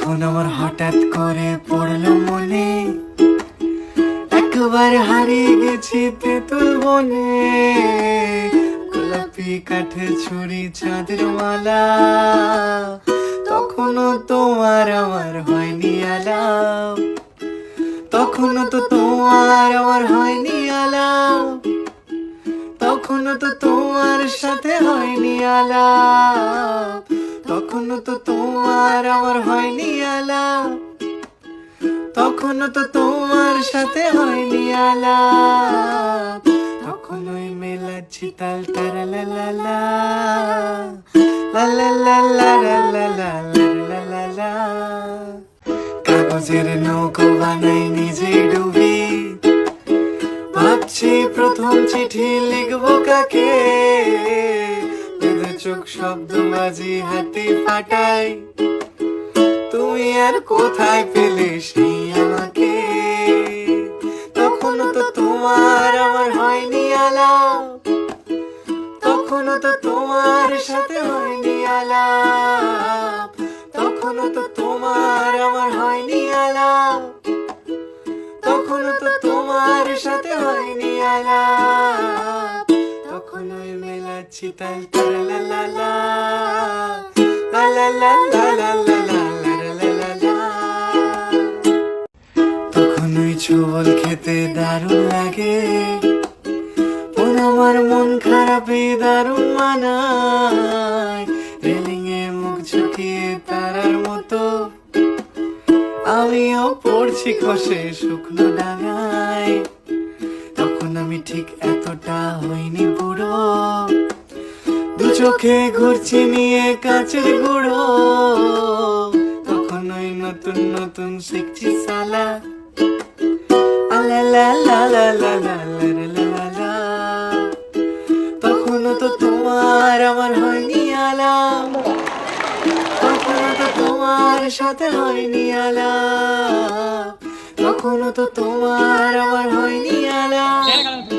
এখন আমার হঠাৎ করে পড়লো মনে, একবার হারিয়ে গেছি তেঁতুল বনে। গোলাপি কাঠে ছুরি চাঁদের মালা, তখনও তোমার আমার হয়নি আলাপ, তখনও তো তোমার আমার হয়নি আলাপ, তখনও তো তোমার সাথে হয়নি আলাপ, তখনও তো তোমার আমার হয়নি আলাপ, তখনও তো তোমার সাথে হয়নি আলাপ। তখনই মেলাচ্ছি তাল তারা লা লা লা লা লা লা লা লা লা লা লা লা। কাগজের নৌকো বানাই নিজে ডুবি, ভাবছি প্রথম চিঠি লিখবো কাকে। বেঁধে চোখ শব্দ বাজি হাতি ফাটাই, তুমি আর কোথায় পেলে সেই আমাকে। তখনও তো তোমার আমার হয়নি আলাপ, তখনও তো তোমার সাথে হয়নি আলাপ, তখনও তো তোমার আমার হয়নি আলাপ, তখনও তো তোমার সাথে হয়নি আলাপ। তখনই মেলাচ্ছি তাল তারা লা লা লা লা লা লা লা লা লা। তখনই ছোবল খেতে দারুণ লাগে, মন আমার মন খারাপই দারুণ মানায়। রেলিং এ মুখ ঝুঁকিয়ে তারার মতো আমিও পড়ছি খসে শুকনো ডাঙায়। তখন আমি ঠিক এতটা হইনি বুড়ো, দু চোখে ঘুরছি নিয়ে কাচের গুঁড়ো। তখনই নতুন নতুন শিখছি সালা, আলা লা লা লা লা লা লা লা লা। তখনও তো তোমার আমার হয়নি আলাপ, তখনও তো তোমার সাথে হয়নি আলাপ, তখনও তো তোমার আমার হয়নি আলাপ,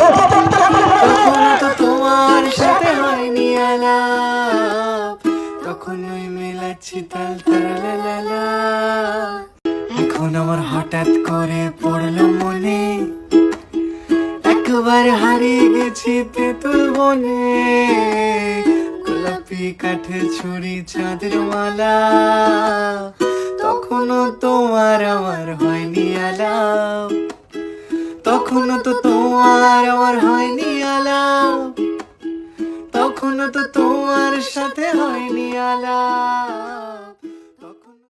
তখনও তো তোমার সাথে হয়নি আলাপ। তখনই মেলাচ্ছি তাল তারা লা লা লা। এখন আমার হঠাৎ করে পড়লো মনে, একবার হারিয়ে গেছি তেঁতুল বনে। গোলাপি কাঠে ছুরি চাঁদের মালা, তখনও তোমার আমার হয়নি আলাপ, তখনও তো তোমার আমার হয়নি আলাপ, তখনও তো তোমার সাথে হয়নি আলাপ।